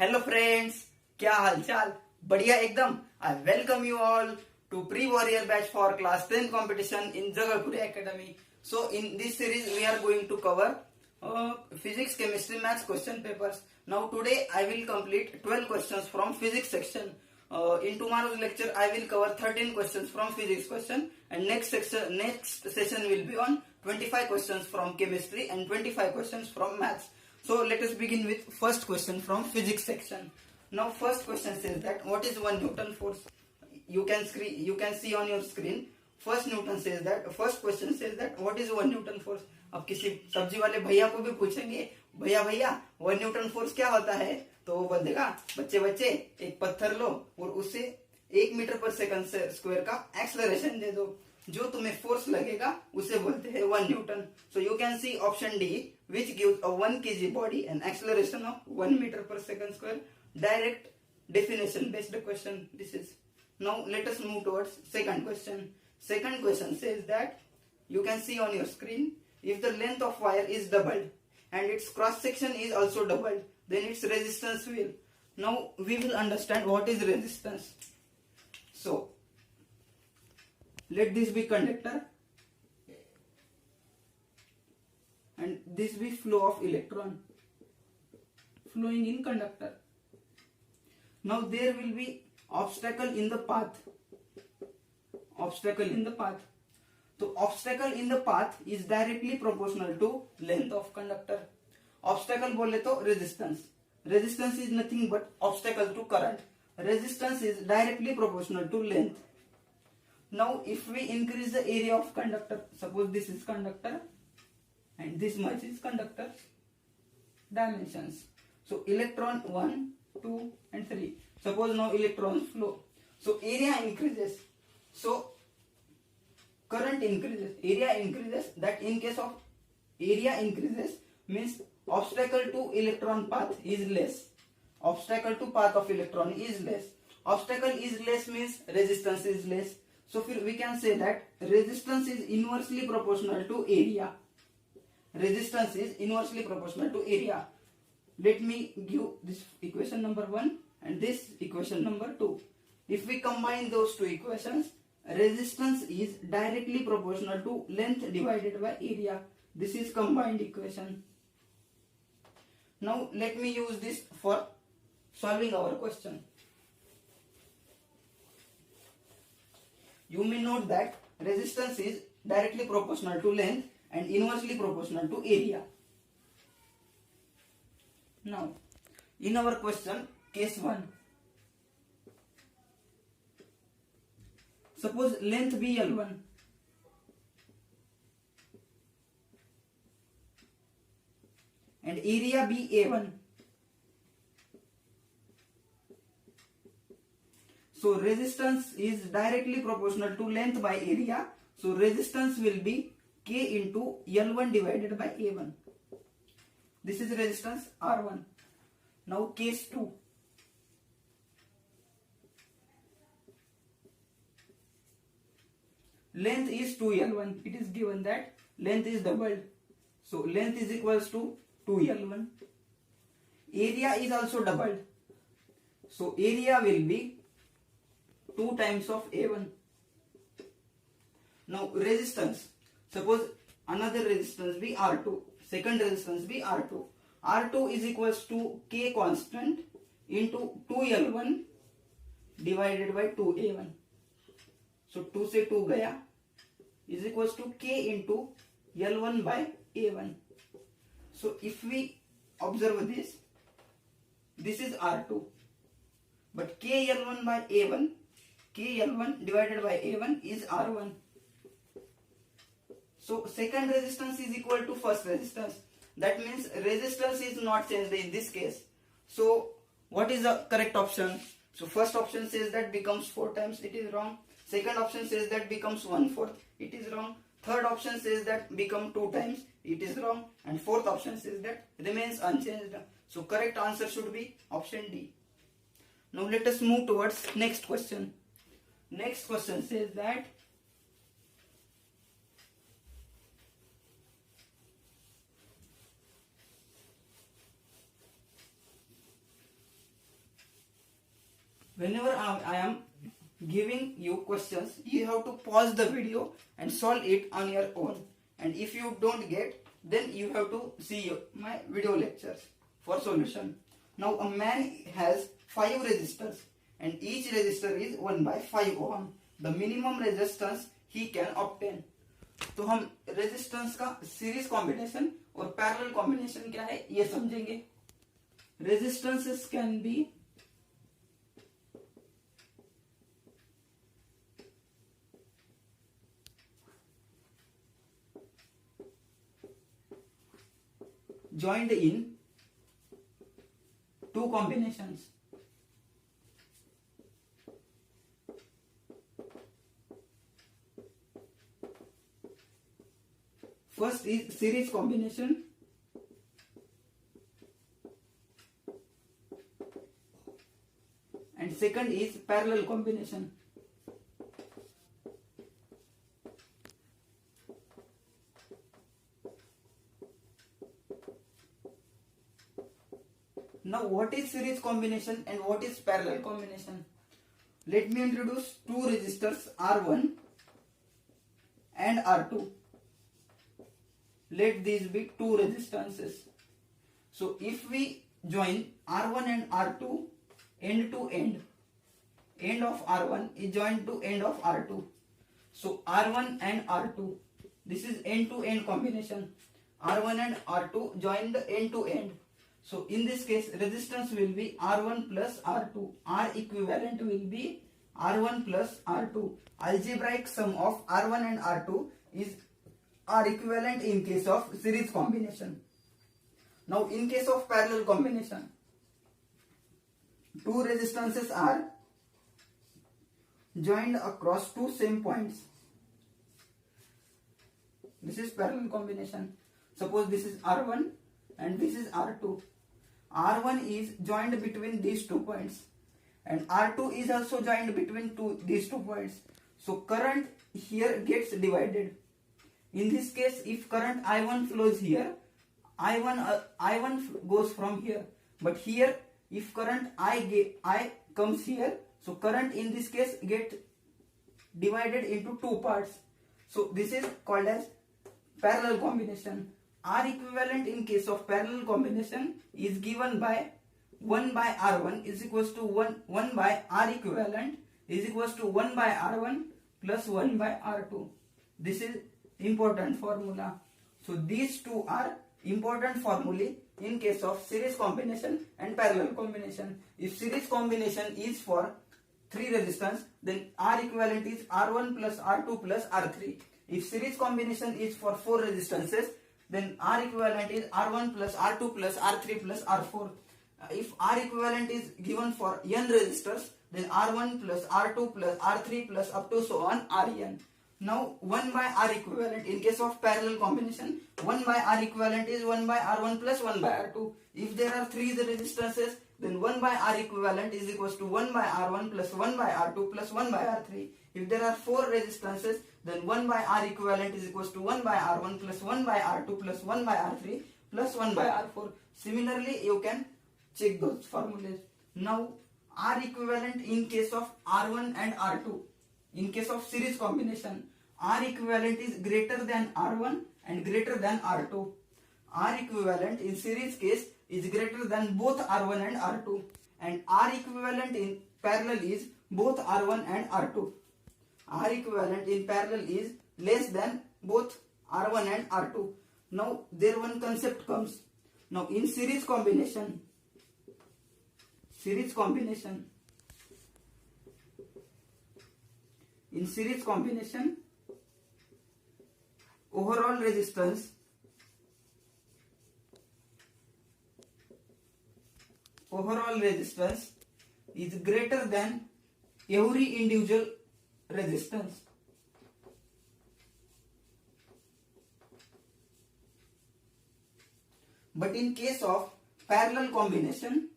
Hello friends, क्या हालचाल? बढ़िया एकदम। I welcome you all to pre warrior batch for class 10 competition in Jagalpuri Academy. So in this series we are going to cover physics, chemistry, maths question papers. Now today I will complete 12 questions from physics section. In tomorrow's lecture I will cover 13 questions from physics question, and next session will be on 25 questions from chemistry and 25 questions from maths. So let us begin with first question from physics section. Now first question says that what is 1 Newton force? You can see on your screen. First question says that what is 1 Newton force? अब किसी सब्जी वाले भैया को भी पूछेंगे, भैया 1 Newton force क्या होता है, तो वो बोलेगा बच्चे एक पत्थर लो और उसे 1 मीटर पर सेकंड स्क्वायर का एक्सलरेशन दे दो, जो तुम्हें फोर्स लगेगा उसे बोलते हैं 1 newton. So you can see option D which gives a 1 kg body an acceleration of 1 meter per second square. Direct definition based question this is. Now let us move towards second question. Second question says that you can see on your screen, if the length of wire is doubled and its cross section is also doubled, then its resistance will. Now we will understand what is resistance. So let this be conductor and this be flow of electron flowing in conductor. Now there will be obstacle in the path. So obstacle in the path is directly proportional to length of conductor. Obstacle बोले तो resistance is nothing but obstacle to current. Resistance is directly proportional to length. Now if we increase the area of conductor, suppose this is conductor and this much is conductor dimensions. So electron 1, 2 and 3. Suppose now electrons flow. So area increases. So current increases. Area increases. That in case of area increases means obstacle to electron path is less. Obstacle to path of electron is less. Obstacle is less means resistance is less. So we can say that resistance is inversely proportional to area. Resistance is inversely proportional to area. Let me give this equation number 1 and this equation number 2. If we combine those two equations, resistance is directly proportional to length divided by area. This is combined equation. Now let me use this for solving our question. You may note that resistance is directly proportional to length and inversely proportional to area. Now, in our question, case 1, suppose length be L1 and area be A1. So resistance is directly proportional to length by area. So resistance will be K into L1 divided by A1. This is resistance R1. Now case 2. Length is 2L1. It is given that length is doubled. So length is equals to 2L1. Area is also doubled. So area will be 2 times of A1. Now resistance. Suppose another resistance be R2. Second resistance be R2. R2 is equals to K constant into 2L1 divided by 2A1. So 2 से 2 गया is equals to K into L1 by A1. So if we observe this, this is R2. But KL1 by A1, KL1 divided by A1 is R1. So second resistance is equal to first resistance. That means resistance is not changed in this case. So what is the correct option? So first option says that becomes 4 times. It is wrong. Second option says that becomes 1/4. It is wrong. Third option says that become 2 times. It is wrong. And fourth option says that remains unchanged. So correct answer should be option D. Now let us move towards next question. Next question says that whenever I am giving you questions, you have to pause the video and solve it on your own. And if you don't get, then you have to see my video lectures for solution. Now a man has 5 resistors and each resistor is 1 by 5 ohm. The minimum resistance he can obtain. तो हम resistance का series combination और parallel combination क्या है ये समझेंगे. Resistances can be joined in 2 combinations. First is series combination and second is parallel combination. Now what is series combination and what is parallel combination? Let me introduce two resistors R1 and R2. Let these be two resistances. So if we join R1 and R2 end to end, end of R1 is joined to end of R2. So R1 and R2, this is end to end combination. R1 and R2 joined end to end. So in this case resistance will be R1 plus R2. R equivalent will be R1 plus R2. Algebraic sum of R1 and R2 is R equivalent in case of series combination. Now in case of parallel combination, two resistances are joined across two same points. This is parallel combination. Suppose this is R1 and this is R2. R1 is joined between these 2 points and R2 is also joined between these 2 points. So current here gets divided. In this case, if current I1 flows here, I1 goes from here. But here, if current I comes here, so current in this case get divided into 2 parts. So this is called as parallel combination. R equivalent in case of parallel combination is given by 1 by R1 is equals to 1 by R equivalent is equals to 1 by R1 plus 1 by R2. This is important formula. So these two are important formulae in case of series combination and parallel combination. If series combination is for 3 resistance, then R equivalent is R1 plus R2 plus R3. If series combination is for 4 resistances, then R equivalent is R1 plus R2 plus R3 plus R4. If R equivalent is given for n resistors, then R1 plus R2 plus R3 plus up to so on Rn. Now 1 by R equivalent in case of parallel combination, 1 by R equivalent is 1 by R1 plus 1 by R2. If there are 3 resistances, then 1 by R equivalent is equals to 1 by R1 plus 1 by R2 plus 1 by R3. If there are 4 resistances, then 1 by R equivalent is equals to 1 by R1 plus 1 by R2 plus 1 by R3 plus 1 by R4. Similarly, you can check those formulas. Now R equivalent in case of R1 and R2. In case of series combination, R equivalent is greater than R1 and greater than R2. R equivalent in series case is greater than both R1 and R2. And R equivalent in parallel is both R1 and R2. R equivalent in parallel is less than both R1 and R2. Now there one concept comes. Now in series combination, in series combination, overall resistance is greater than every individual resistance. But in case of parallel combination,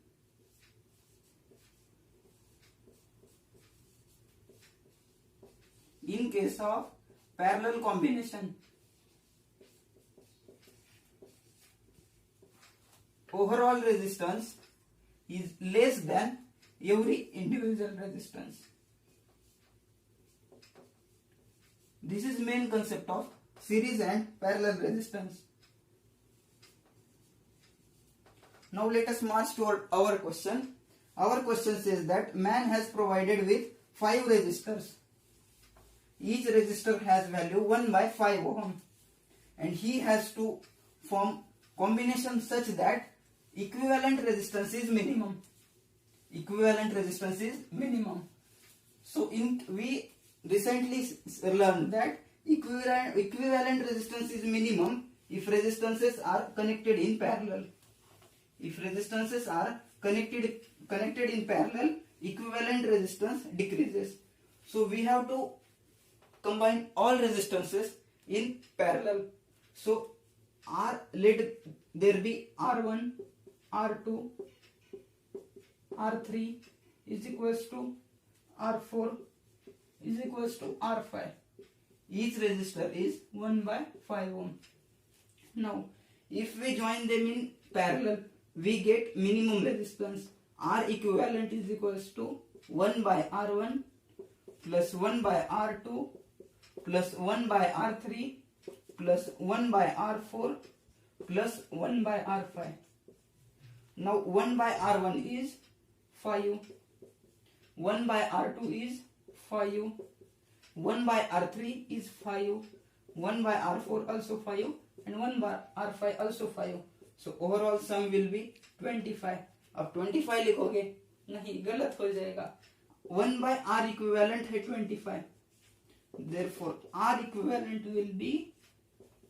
overall resistance is less than every individual resistance. This is main concept of series and parallel resistance. Now let us march toward our question. Our question says that man has provided with 5 resistors. Each resistor has value 1 by 5 ohm, and he has to form combination such that equivalent resistance is minimum. Equivalent resistance is minimum. So we recently learned that equivalent resistance is minimum if resistances are connected in parallel. If resistances are connected in parallel, equivalent resistance decreases. So we have to combine all resistances in parallel. So let there be R1, R2, R3 is equals to R4 is equals to R5. Each resistor is 1 by 5 ohm. Now, if we join them in parallel, we get minimum resistance. R equivalent is equals to 1 by R1 plus 1 by R2 plus 1 by R3 plus 1 by R4 plus 1 by R5. Now 1 by R1 is 5, 1 by R2 is 5, 1 by R3 is 5, 1 by R4 also 5, and 1 by R5 also 5. So overall sum will be 25. अब 25 लिखोगे नहीं, गलत हो जाएगा. 1 by R equivalent है 25. Therefore R equivalent will be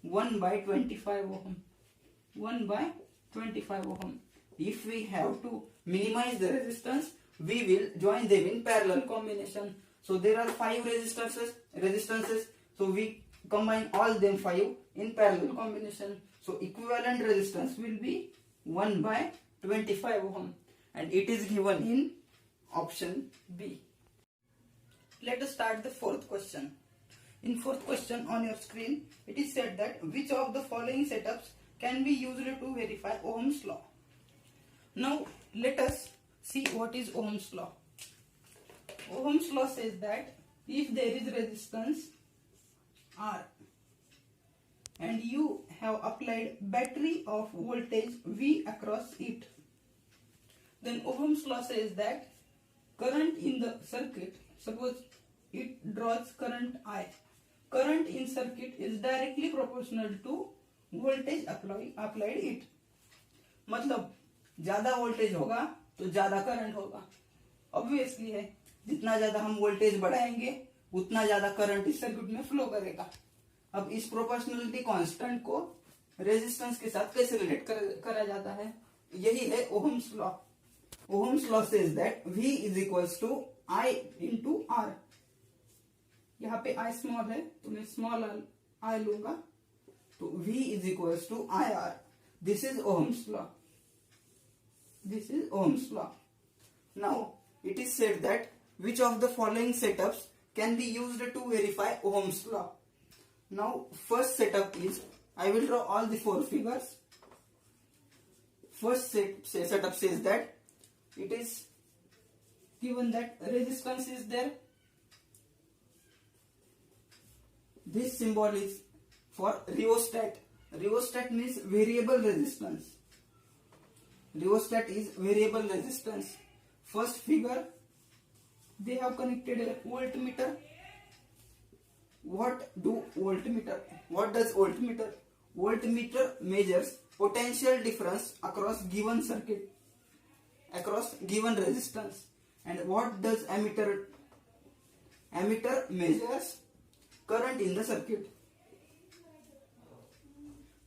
1 by 25 ohm. 1 by 25 ohm. If we have to minimize the resistance, we will join them in parallel combination. So there are 5 resistances. So we combine all them 5 in parallel combination. So equivalent resistance will be 1 by 25 ohm, and it is given in option B. Let us start the fourth question. In fourth question on your screen, it is said that which of the following setups can be used to verify Ohm's law. Now let us see what is Ohm's law. Ohm's law says that if there is resistance R and you have applied battery of voltage V across it, then Ohm's law says that current in the circuit, suppose it draws current I, current in circuit is directly proportional to voltage applied it. मतलब ज्यादा voltage होगा तो ज्यादा current होगा. Obviously है, जितना ज्यादा हम वोल्टेज बढ़ाएंगे उतना ज्यादा करंट इस सर्किट में फ्लो करेगा. अब इस प्रोपोर्शनलिटी कांस्टेंट को रेजिस्टेंस के साथ कैसे रिलेट करा जाता है, यही है Ohm's law. Ohm's law says that V is equals to I into R. यहाँ पे I स्मॉल है तो मैं स्मॉल I लूंगा, तो V is equals to IR. This is Ohm's law. This is Ohm's law. Now it is said that which of the following setups can be used to verify Ohm's law. Now first setup is, I will draw all the 4 figures. First setup says that it is given that resistance is there. This symbol is for rheostat. Rheostat means variable resistance. Rheostat is variable resistance. First figure, they have connected a voltmeter. What does voltmeter? Voltmeter measures potential difference across given circuit, across given resistance. And what does ammeter? Ammeter measures current in the circuit.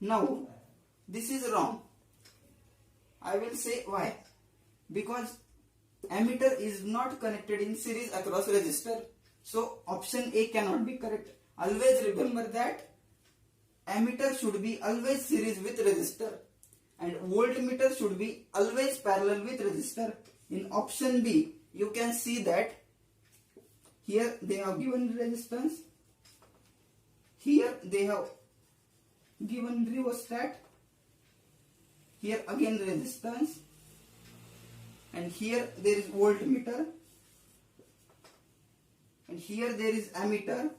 Now this is wrong. I will say why. Because ammeter is not connected in series across resistor. So option A cannot be correct. Always remember that ammeter should be always series with resistor and voltmeter should be always parallel with resistor. In option B, you can see that here they have given resistance, here they have given rheostat, here again resistance, and here there is voltmeter, and here there is ammeter,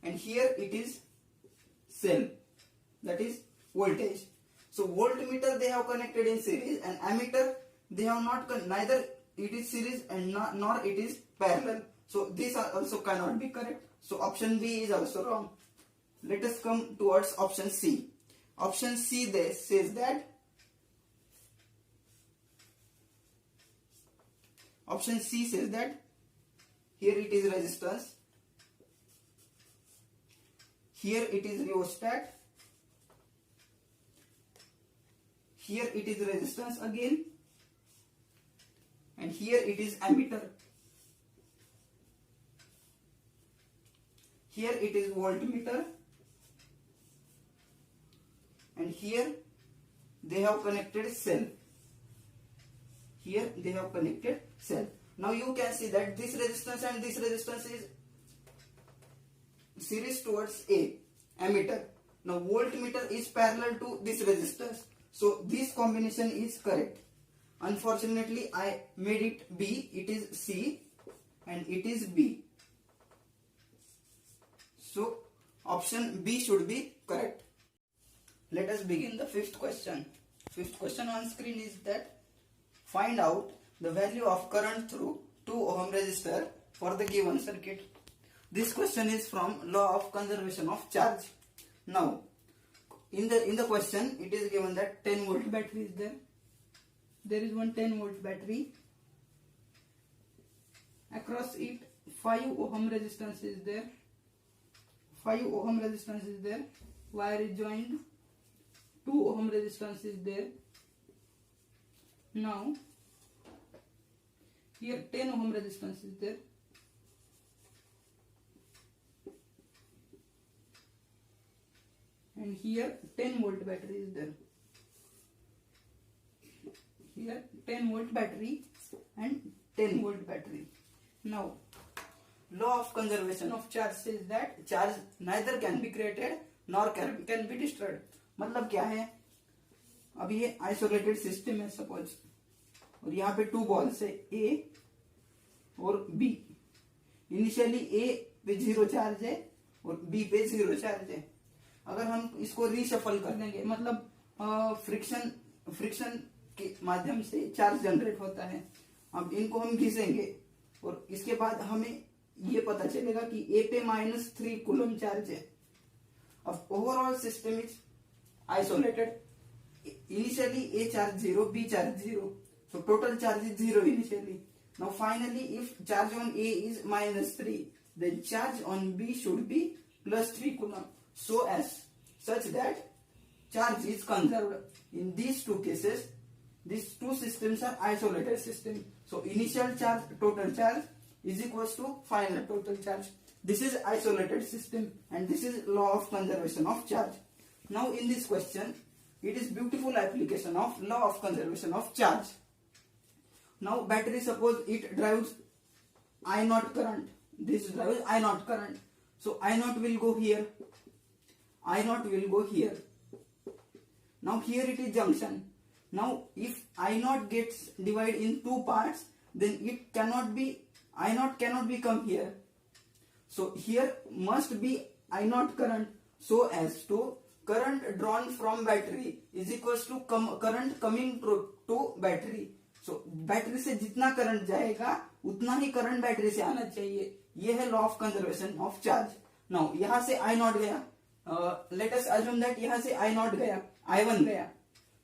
and here it is cell, that is voltage. So voltmeter they have connected in series, and ammeter they have not neither it is series and nor it is parallel. So this also cannot be correct. So option B is also wrong. Let us come towards option C. Option C there says that option C says that here it is resistance, here it is rheostat, here it is resistance again, and here it is ammeter. Here it is voltmeter, and here they have connected cell. Here they have connected cell. Now you can see that this resistance and this resistance is series towards A, ammeter. Now voltmeter is parallel to this resistance. So this combination is correct. Unfortunately, I made it B. It is C and it is B. So option B should be correct. Let us begin the fifth question. Fifth question on screen is that find out the value of current through 2 ohm resistor for the given circuit. This question is from law of conservation of charge. Now in the question it is given that 10 volt battery is there. There is one 10 volt battery. Across it 5 ohm resistance is there. 5 ohm resistance is there. Wire is joined. 2 ohm resistance is there. Now here 10 ohm resistance is there. And here 10 volt battery is there. Here 10 volt battery and 10 volt battery. Now law of conservation of charge says that charge neither can be created nor can be destroyed. मतलब क्या है, अभी ये isolated system है suppose, और यहाँ पे 2 balls है A और B. इनिशियली A पे 0 चार्ज है और B पे 0 चार्ज है. अगर हम इसको रीशफल कर देंगे, मतलब फ्रिक्शन के माध्यम से चार्ज जनरेट होता है. अब इनको हम घिसेंगे और इसके बाद हमें ये पता चलेगा कि A पे -3 कूलम चार्ज है. अब overall system is isolated. Initially A charge 0, B charge 0, so total charge is 0 initially. Now finally, if charge on A is -3, then charge on B should be +3 coulomb, so as such that charge is conserved. In these two cases, these two systems are isolated system. So initial charge, total charge is equals to final total charge. This is isolated system, and this is law of conservation of charge. Now in this question, it is beautiful application of law of conservation of charge. Now battery, suppose it drives I naught current. This drives I naught current. So I naught will go here. I naught will go here. Now here it is junction. Now if I naught gets divided in 2 parts, then it cannot be, I naught cannot be come here. So here must be I naught current, so as to current drawn from battery is equals to current coming to battery. So battery से जितना current जाएगा उतना ही current battery से आना चाहिए. ये है law of conservation of charge. Now यहां से I नॉट गया, लेट अस अज्यूम दैट यहां से I नॉट गया, I1 गया,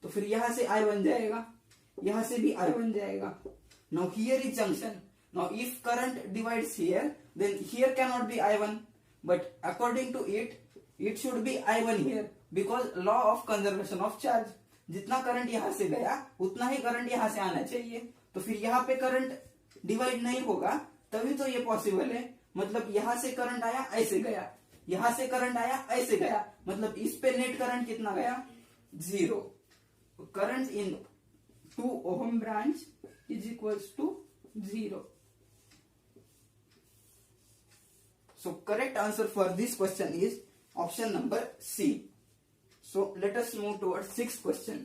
तो फिर यहां से I1 जाएगा, यहां से भी I1 जाएगा. Now here is junction. Now if current divides here, then here cannot be I1, but according to it should be I1 here, because law of conservation of charge. जितना करंट यहां से गया उतना ही करंट यहां से आना चाहिए. तो फिर यहाँ पे करंट डिवाइड नहीं होगा, तभी तो ये पॉसिबल है. मतलब यहां से करंट आया ऐसे गया, यहां से करंट आया ऐसे गया, मतलब इस पे नेट करंट कितना गया, 0. Current in 2 ohm branch is equals to 0. So correct answer for this question is option number C. So let us move towards 6th question.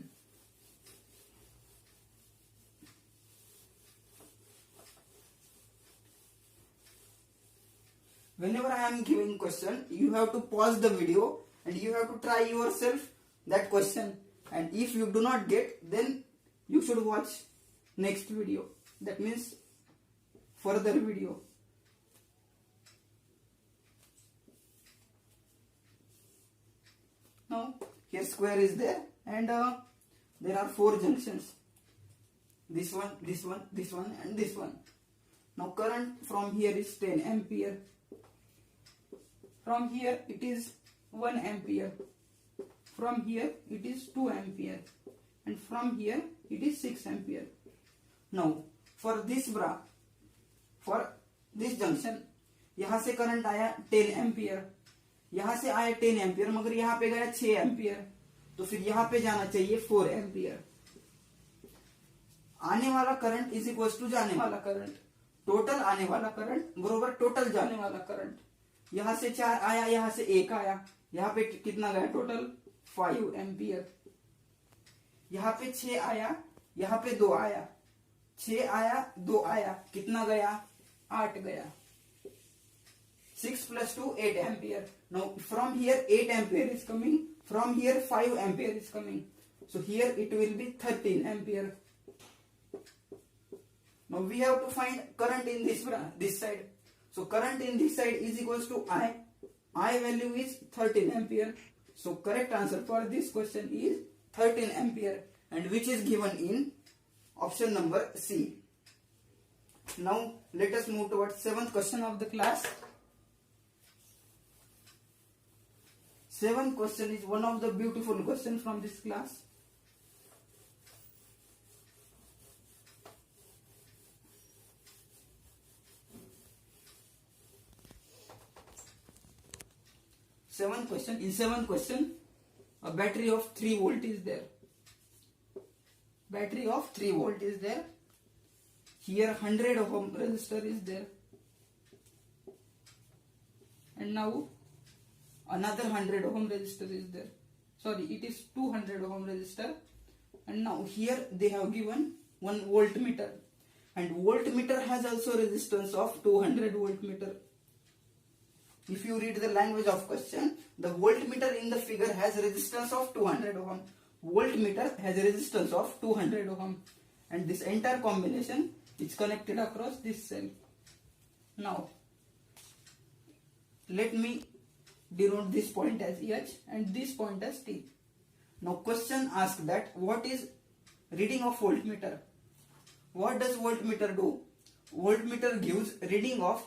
whenever I am giving question, you have to pause the video and you have to try yourself that question. And if you do not get, then you should watch next video. That means further video. Now here square is there, and there are 4 junctions. This one, this one, this one, and this one. Now current from here is 10 ampere. From here it is 1 ampere. From here it is 2 ampere. And from here it is 6 ampere. Now for this junction, यहाँ से current आया 10 ampere, यहाँ से आया 10 ampere, मगर यहाँ पे गया 6 एम्पियर, तो फिर यहाँ पे जाना चाहिए 4 एम्पियर. आने वाला करंट इज इक्वल टू जाने वाला करंट. टोटल आने वाला करंट बरोबर टोटल जाने वाला करंट. यहाँ से 4 आया, यहाँ से 1 आया, यहाँ पे कितना गया टोटल 5 एम्पियर. यहाँ पे 6 आया, यहाँ पे 2 आया, 6 आया 2 आया, कितना गया 8 गया. 6 plus 2 8 ampere. Now from here 8 ampere is coming, from here 5 ampere is coming, so here it will be 13 ampere. Now we have to find current in this side. So current in this side is equals to I value is 13 ampere. So correct answer for this question is 13 ampere, and which is given in option number C. Now let us move towards 7th question of the class. 7th question is one of the beautiful questions from this class. In 7th question, a battery of 3 volt is there. Battery of 3 volt is there. Here 100 ohm resistor is there. And now another 100 ohm resistor is there. Sorry, it is 200 ohm resistor. And now here they have given 1 voltmeter. And voltmeter has also resistance of 200 voltmeter. If you read the language of question, the voltmeter in the figure has resistance of 200 ohm. Voltmeter has a resistance of 200 ohm. And this entire combination is connected across this cell. Now, let me denote this point as H and this point as T. Now question asks that what is reading of voltmeter? What does voltmeter do? Voltmeter gives reading of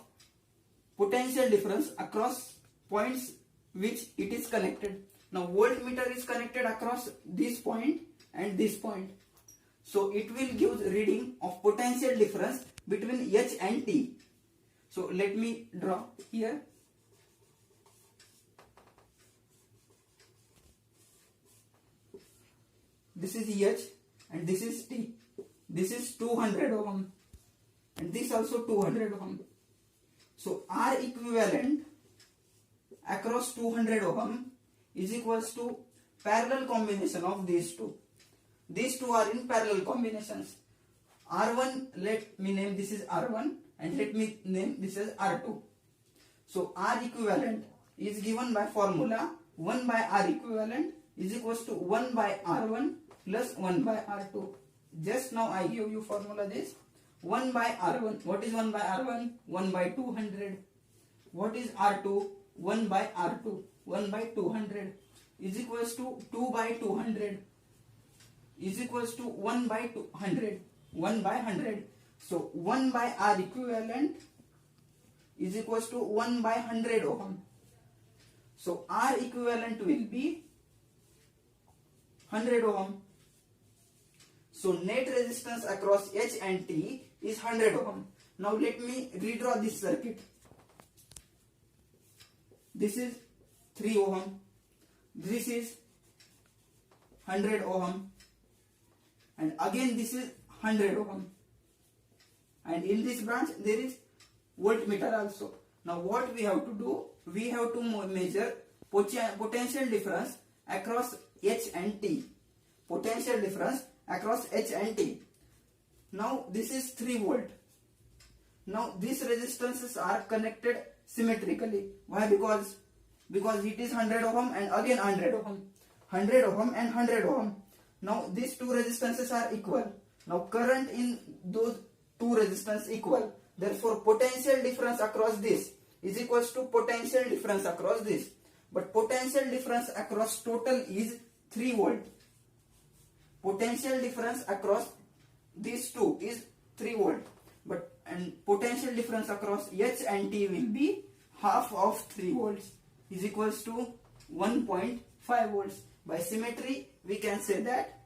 potential difference across points which it is connected. Now voltmeter is connected across this point and this point. So it will give reading of potential difference between H and T. So let me draw here. This is H and this is T. This is 200 ohm and this also 200 ohm. So R equivalent across 200 ohm is equals to parallel combination of these two. These two are in parallel combinations. R1, let me name this is R1 and let me name this as R2. So R equivalent is given by formula 1 by R equivalent is equals to 1 by R1 plus 1 by R2. Just now I give you formula this 1 by R1. What is 1 by R1? 1 by 200. What is R2? 1 by R2. 1 by 200 is equals to 2 by 200 is equals to 1 by 200. 1 by 100. So 1 by R equivalent is equals to 1 by 100 ohm. So R equivalent will be 100 ohm. So net resistance across H and T is 100 ohm. Now let me redraw this circuit. This is 3 ohm. This is 100 ohm. And again this is 100 ohm. And in this branch there is voltmeter also. Now what we have to do? We have to measure potential difference across H and T. Potential difference across H and T. Now this is 3 volt. Now these resistances are connected symmetrically. Why? Because it is 100 ohm and again 100 ohm. 100 ohm and 100 ohm. Now these two resistances are equal. Now current in those two resistance equal. Therefore potential difference across this is equals to potential difference across this. But potential difference across total is 3 volt. Potential difference across these two is 3 volt. But and potential difference across H and T will be half of 3 volts is equals to 1.5 volts. By symmetry we can say that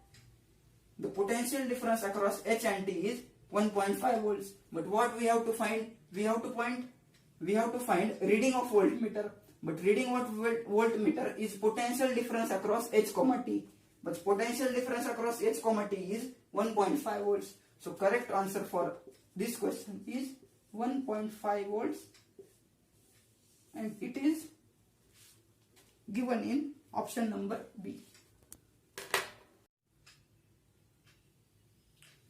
the potential difference across H and T is 1.5 volts. But what we have to find? We have to find reading of voltmeter. But reading of voltmeter is potential difference across H, T. But potential difference across H, T is 1.5 volts. So correct answer for this question is 1.5 volts, and it is given in option number B.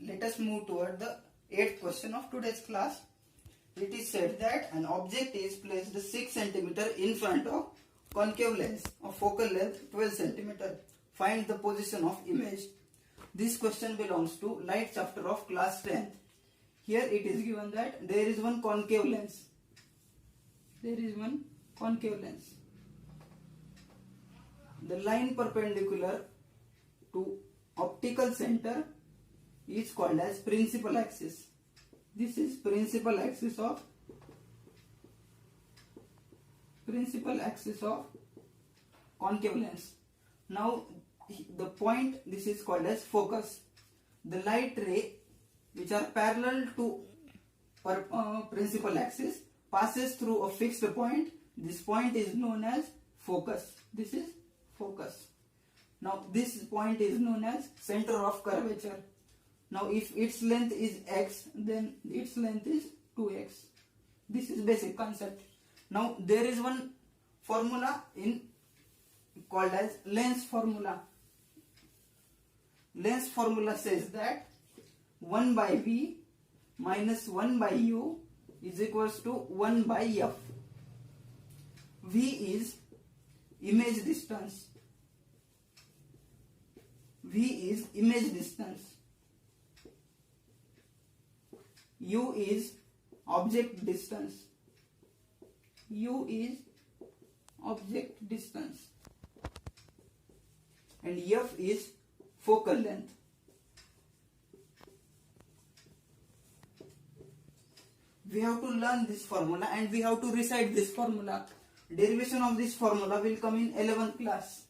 Let us move toward the 8th question of today's class. It is said that an object is placed 6 cm in front of concave lens of focal length 12 cm. Find the position of image. This question belongs to light chapter of class 10th. Here it is given that there is one concave lens. There is one concave lens. The line perpendicular to optical center is called as principal axis. This is principal axis of concave lens. Now the point, this is called as focus. The light ray which are parallel to principal axis passes through a fixed point. This point is known as focus. This is focus. Now this point is known as center of curvature. Now if its length is x, then its length is 2x. This is basic concept. Now there is one formula called as lens formula. Lens formula says that 1 by V minus 1 by U is equals to 1 by F. V is image distance. V is image distance. U is object distance. U is object distance. And F is focal length. We have to learn this formula and we have to recite this formula. Derivation of this formula will come in 11th class.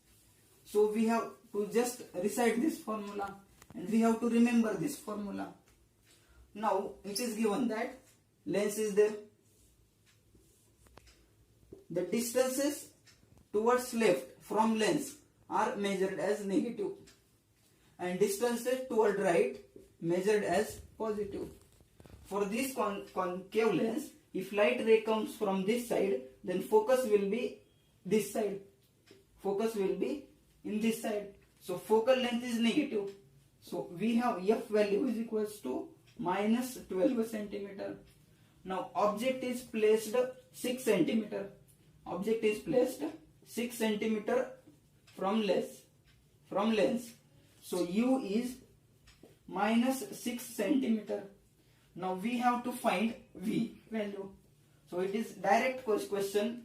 So we have to just recite this formula and we have to remember this formula. Now it is given that lens is there. The distances towards left from lens are measured as negative and distances toward right measured as positive. For this concave lens, if light ray comes from this side, then focus will be this side. Focus will be in this side. So focal length is negative. So we have F value is equals to minus 12 centimeter. Now object is placed 6 centimeter. Object is placed 6 centimeter from lens. So U is minus 6 centimeter. Now we have to find V value. So it is direct question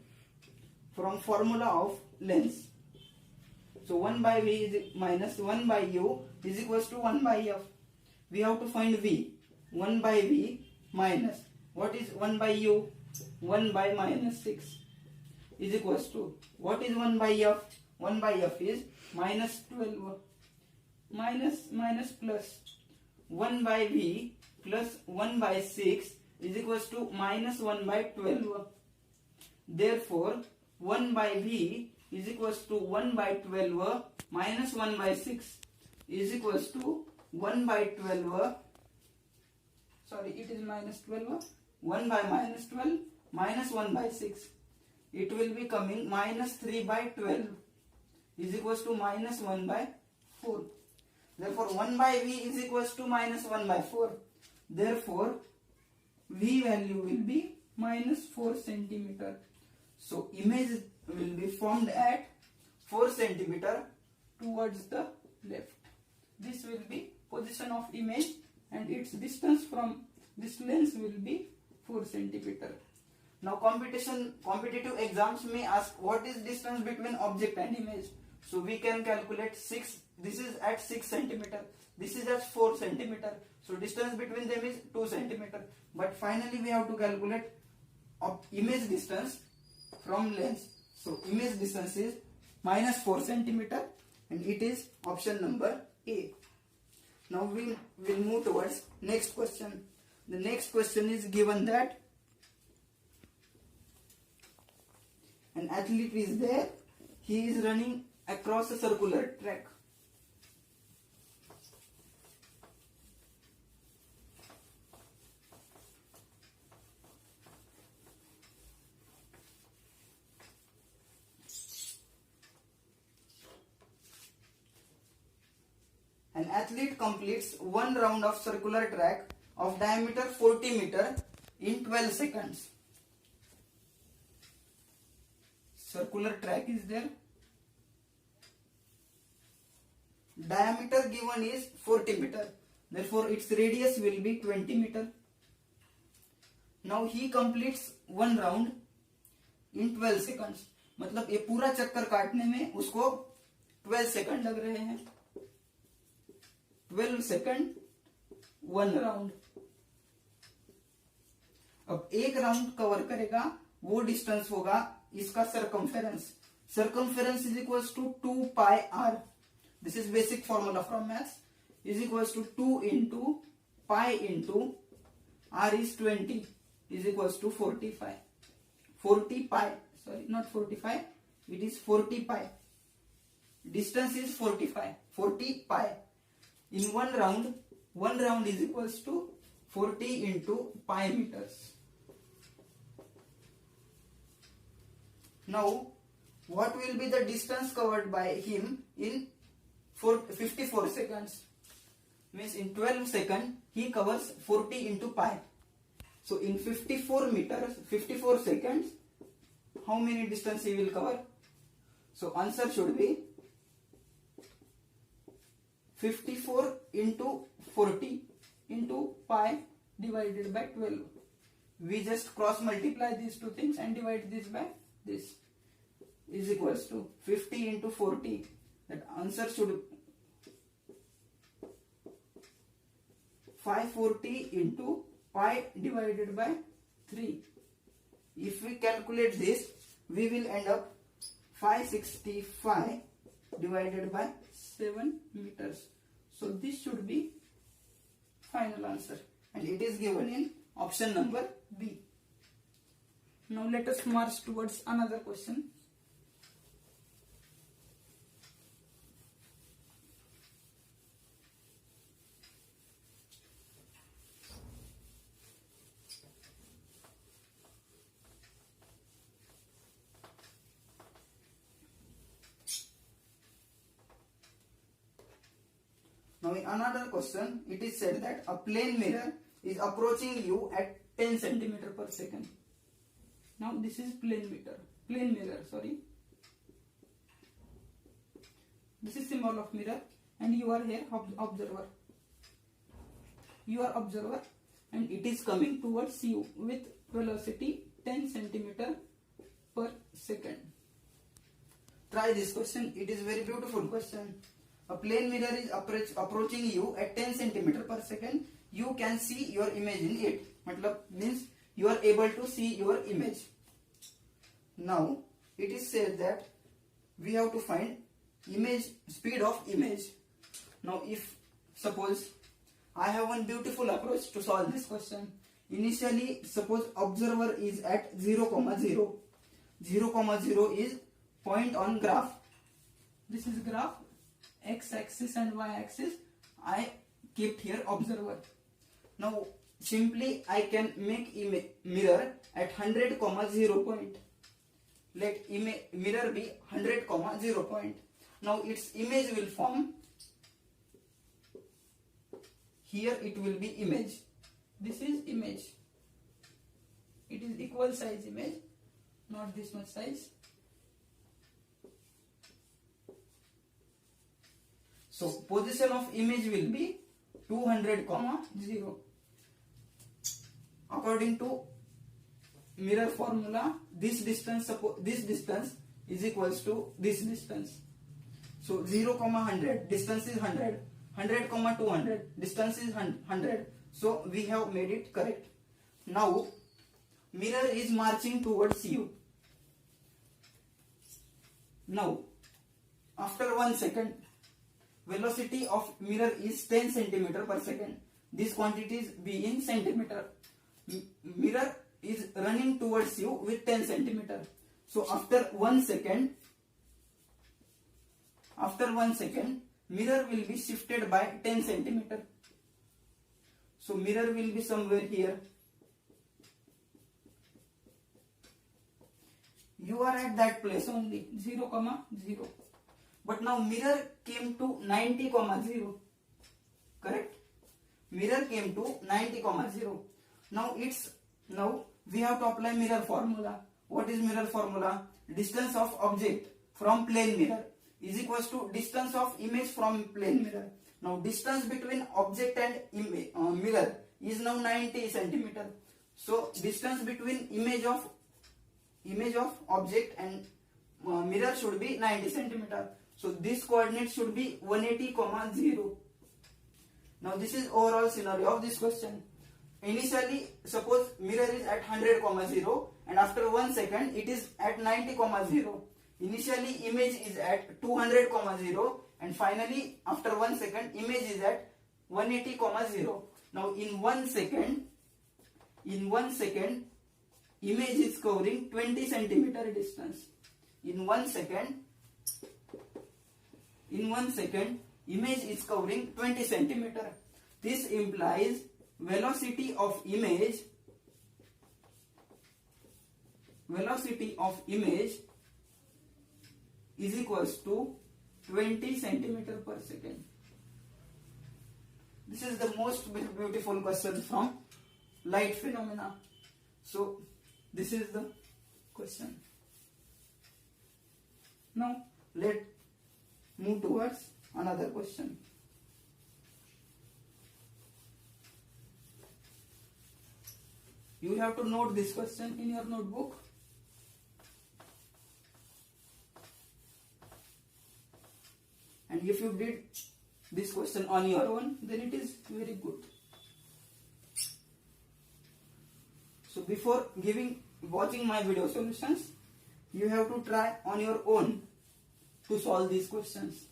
from formula of lens. So 1 by V is minus 1 by U is equals to 1 by F. We have to find V. 1 by V minus, what is 1 by U? 1 by minus 6 is equals to, what is 1 by F? 1 by F is minus 12 minus plus 1 by V plus 1 by 6 is equals to minus 1 by 12. Therefore 1 by V is equals to 1 by 12 minus 1 by 6 is equals to 1 by 12. Sorry, it is minus 12. 1 by minus 12 minus 1 by 6. It will be coming minus 3 by 12 is equals to minus 1 by 4. Therefore 1 by V is equals to minus 1 by 4. Therefore V value will be minus 4 centimeter. So image will be formed at 4 centimeter towards the left. This will be position of image and its distance from this lens will be 4 centimeter. Now competitive exams may ask what is distance between object and image. So we can calculate 6. This is at 6 centimeter. This is at 4 centimeter. So distance between them is 2 centimeter. But finally we have to calculate image distance from lens. So image distance is minus 4 centimeter and it is option number A. Now we will move towards next question. The next question is given that an athlete is there. He is running across a circular track. An athlete completes one round of circular track of diameter 40 meter in 12 seconds. Circular track is there. Diameter given is 40 meter. Therefore, its radius will be 20 meter. Now he completes one round in 12 seconds. मतलब ये पूरा चक्कर काटने में उसको 12 second लग रहे हैं. 12 सेकंड वन राउंड. अब एक राउंड कवर करेगा, वो डिस्टेंस होगा इसका circumference. Circumference is equals to 2 pi R. This is basic formula from maths. Is equals to 2 into pi into R is 20 is equals to 45. 40 pi, sorry, not 45, it is 40 pi. Distance is 45, 40 pi. In one round is equals to 40 into pi meters. Now, what will be the distance covered by him in 54 seconds? Means in 12 seconds, he covers 40 into pi. So in 54 meters, 54 seconds, how many distance he will cover? So answer should be 54 into 40 into pi divided by 12. We just cross multiply these two things and divide this by this. Is equals to 50 into 40. That answer should 540 into pi divided by 3. If we calculate this, we will end up 565 divided by 7 meters. So this should be final answer, and it is given in option number B. Now let us march towards another question. Now in another question, it is said that a plane mirror is approaching you at 10 centimeter per second. Now this is plane mirror, sorry. This is symbol of mirror, and you are here observer. You are observer, and it is coming towards you with velocity 10 centimeter per second. Try this question. It is very beautiful question. A plane mirror is approaching you at 10 centimeter per second. You can see your image in it. Matlab means you are able to see your image. Now it is said that we have to find speed of image. Now if suppose I have one beautiful approach to solve this question. Initially, suppose observer is at 0,0. 0,0 is point on graph. This is graph. X-axis and Y-axis, I kept here observer. Now simply I can make mirror at 100,0 point. Let mirror be 100,0 point. Now its image will form. Here it will be image. This is image. it is equal size image, not this much size. So position of image will be 200, 0. According to mirror formula, this distance is equals to this distance. So 0, 100, distance is 100. 100, 200, distance is 100. So we have made it correct. Now mirror is marching towards you. Now after 1 second, velocity of mirror is 10 centimeter per second. These quantities be in centimeter. Mirror is running towards you with 10 centimeter. So after 1 second, mirror will be shifted by 10 centimeter. So mirror will be somewhere here. You are at that place only, 0, 0. But now mirror came to 90, 0. Correct? Mirror came to 90, 0. Now we have to apply mirror formula. What is mirror formula? Distance of object from plane mirror is equals to distance of image from plane mirror. Now distance between object and mirror is now 90 centimeter. So distance between image of object and mirror should be 90 centimeter. So this coordinate should be 180, 0. Now this is overall scenario of this question. Initially, suppose mirror is at 100, 0, and after 1 second it is at 90, 0. Initially image is at 200, 0, and finally after 1 second image is at 180, 0. Now in 1 second image is covering 20 centimeter distance. In 1 second image is covering 20 centimeter. This implies velocity of image is equals to 20 centimeter per second. This is the most beautiful question from light phenomena. So this is the question. Now let's move towards another question. You have to note this question in your notebook. And if you did this question on your own, then it is very good. So before watching my video solutions, you have to try on your own to solve these questions.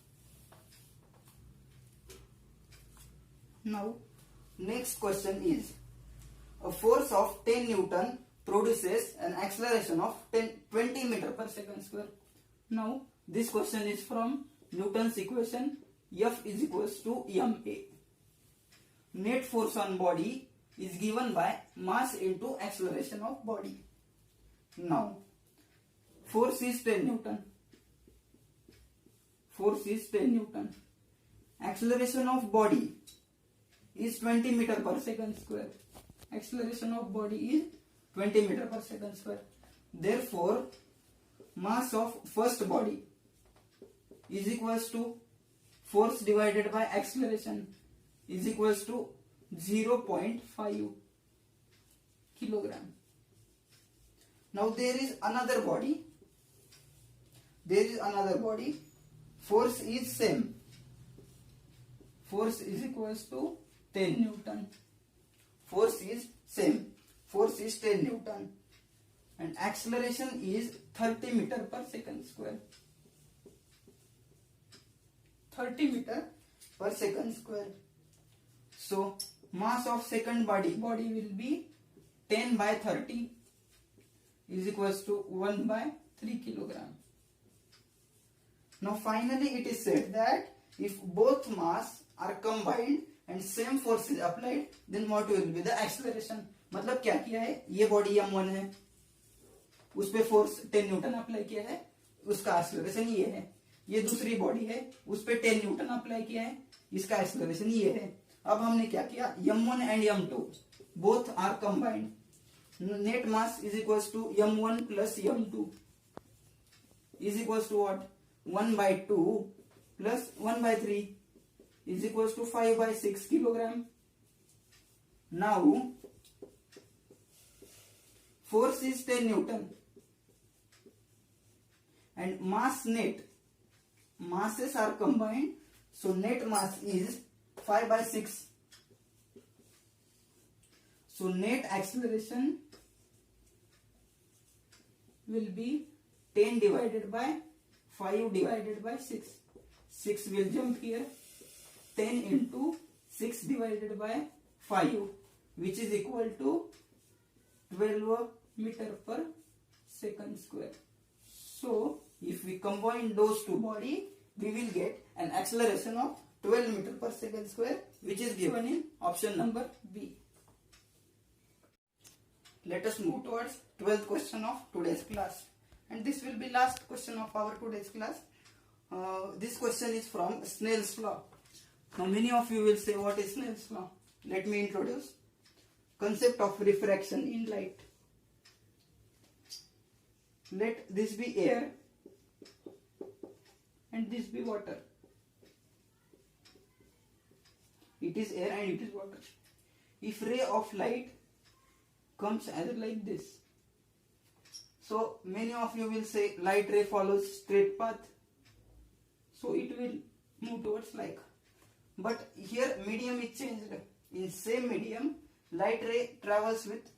Now, next question is, a force of 10 Newton produces an acceleration of 20 meter per second square. Now, this question is from Newton's equation, F is equals to ma. Net force on body is given by mass into acceleration of body. Now, force is 10 Newton. Acceleration of body is 20 meter per second square. Acceleration of body is 20 meter per second square. Therefore, mass of first body is equals to force divided by acceleration is equals to 0.5 kilogram. Now there is another body. Force is same. Force is equals to 10 Newton. Force is same. Force is 10 Newton. And acceleration is 30 meter per second square. 30 meter per second square. So mass of second body will be 10 by 30 is equals to 1 by 3 kilogram. Now finally it is said that if both mass are combined and same force is applied, then what will be the acceleration? मतलब क्या किया है, ये body m1 है, उस पे force 10 Newton apply किया है, उसका एक्सेलरेशन ये है. ये दूसरी बॉडी है, उस पे 10 न्यूटन अप्लाई किया है, इसका एक्सेलरेशन ये है. अब हमने क्या किया, m1 and m2 both are combined. net mass is equals to m1 plus m2 is equals to what? 1 by 2 plus 1 by 3 is equals to 5 by 6 kilogram. Now force is 10 Newton and mass net, masses are combined, so net mass is 5 by 6. So net acceleration will be 10 divided by 5 divided by 6. 6 will jump here. 10 into 6 divided by 5, which is equal to 12 meter per second square. So if we combine those two bodies, we will get an acceleration of 12 meter per second square, which is given in option number B. Let us move towards 12th question of today's class, and this will be last question of our today's class. This question is from Snell's law. Now many of you will say, what is Snell's law? Let me introduce. Concept of refraction in light. Let this be air and this be water. It is air and it is water. If ray of light comes as like this, so many of you will say light ray follows straight path, so it will move towards like. But here medium is changed. In same medium, light ray travels with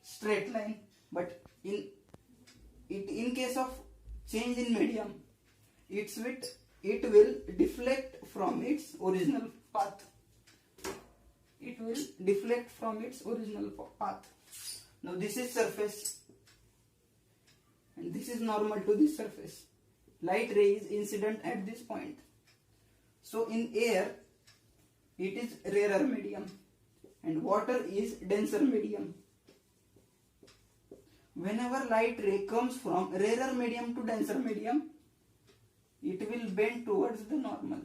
straight line, but in case of change in medium, it will deflect from its original path. It will deflect from its original path. Now this is surface and this is normal to this surface. Light ray is incident at this point. So in air, it is rarer medium and water is denser medium. Whenever light ray comes from rarer medium to denser medium, it will bend towards the normal.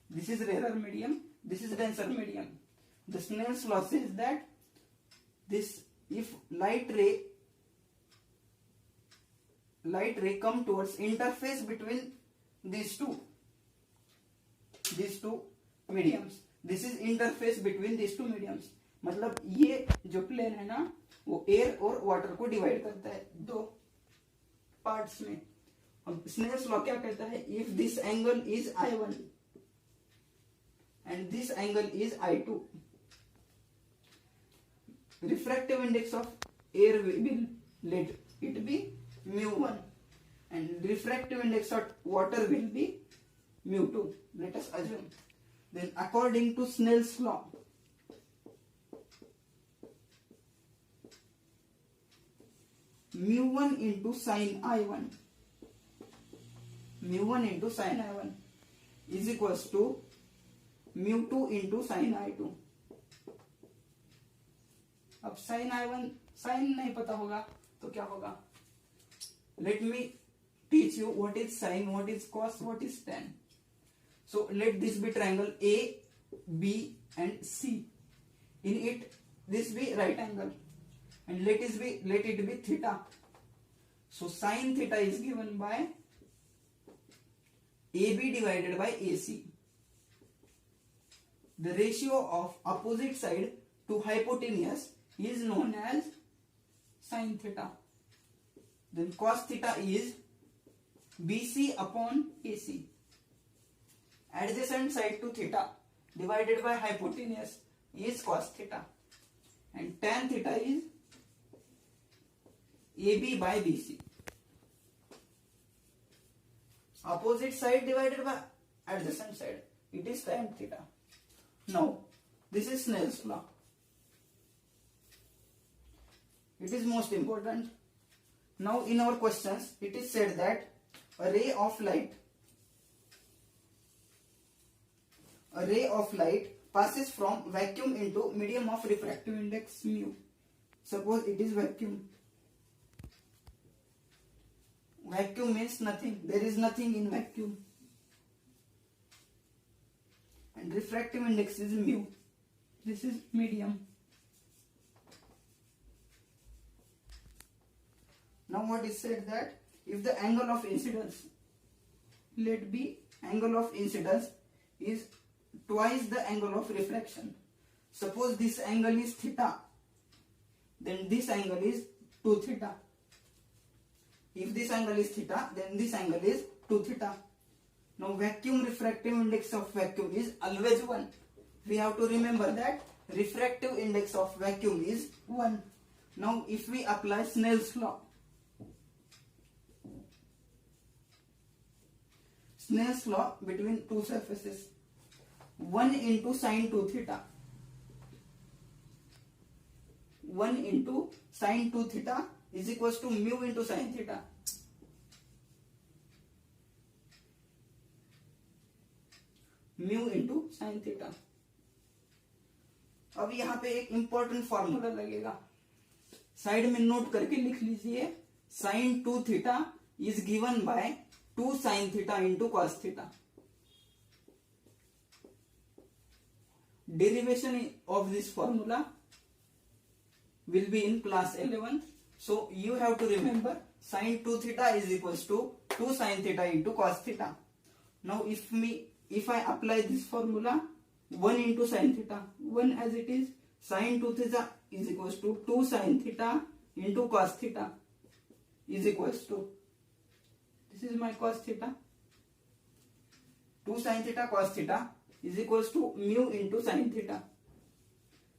This is rarer medium, this is denser medium. The Snell's law says that if light ray come towards interface between these two mediums. This is interface between these two mediums. मतलब ये जो plane है ना, वो air और water को divide करता है दो पार्ट्स में. अब स्नेल्स लॉ क्या कहता है? If this angle is I1 and this angle is I2, refractive index of air will let it be mu1 and refractive index of water will be mu2. Let us assume. Then according to Snell's law, mu1 into sin I1 is equals to mu2 into sin I2. अब sin I1 sin नहीं पता होगा तो क्या होगा? Let me teach you what is sin, what is cos, what is tan. So let this be triangle A, B and C. In it this be right angle and let it be theta. So sin theta is given by AB divided by AC. The ratio of opposite side to hypotenuse is known as sin theta. Then cos theta is BC upon AC. Adjacent side to theta divided by hypotenuse is cos theta. And tan theta is AB by BC. Opposite side divided by adjacent side, it is tan theta. Now, this is Snell's law. It is most important. Now, in our questions, it is said that a ray of light passes from vacuum into medium of refractive index mu. Suppose it is vacuum. Vacuum means nothing. There is nothing in vacuum. And refractive index is mu. This is medium. Now what is said that if the angle of incidence, let be angle of incidence is twice the angle of refraction. Suppose this angle is theta, then this angle is 2 theta. If this angle is theta, then this angle is 2 theta. Now vacuum refractive index of vacuum is always 1. We have to remember that refractive index of vacuum is 1. Now if we apply Snell's law, Snell's law between two surfaces, 1 into sine 2 theta, 1 into sine 2 theta is equals to mu into sine theta. Mu into sine theta. अब यहाँ पे एक important formula लगेगा, side में note करके लिख लीजिए. sin 2 theta is given by 2 sin theta into cos theta. Derivation of this formula will be in class 11. So you have to remember sin 2 theta is equals to 2 sin theta into cos theta. Now if I apply this formula, 1 into sin theta, 1 as it is, sin 2 theta is equals to 2 sin theta into cos theta is equals to, this is my cos theta, 2 sin theta cos theta is equals to mu into sin theta.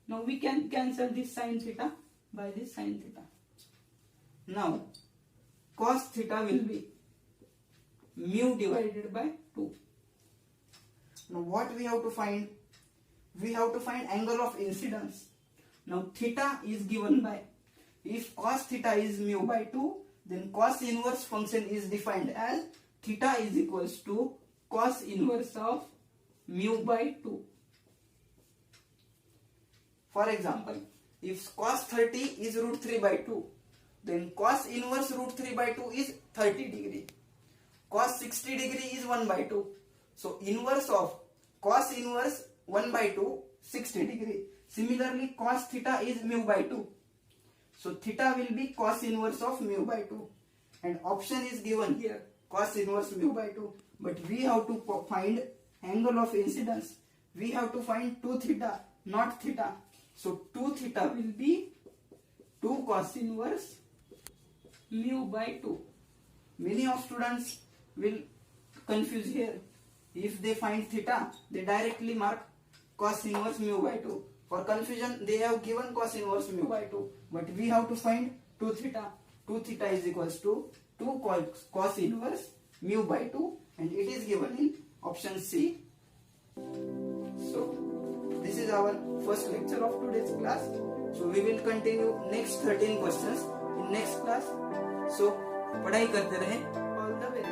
Now we can cancel this sin theta by this sin theta. Now cos theta will be mu divided by 2. Now what we have to find? We have to find angle of incidence. Now theta is given by, if cos theta is mu by 2, then cos inverse function is defined as theta is equals to cos inverse of mu by 2. For example, if cos 30 is root 3 by 2, then cos inverse root 3 by 2 is 30 degree. Cos 60 degree is 1 by 2. So inverse of cos inverse 1 by 2, 60 degree. Similarly, cos theta is mu by 2. So theta will be cos inverse of mu by 2. And option is given here, cos inverse mu by 2. But we have to find angle of incidence. We have to find 2 theta, not theta. So 2 theta will be 2 cos inverse mu by 2. Many of students will confuse here. If they find theta, they directly mark cos inverse mu by 2. For confusion, they have given cos inverse mu by 2. But we have to find 2 theta. 2 theta is equals to 2 cos inverse mu by 2. And it is given in option C. So this is our first lecture of today's class. So we will continue next 13 questions in next class. So पढ़ाई करते रहें. All the very best.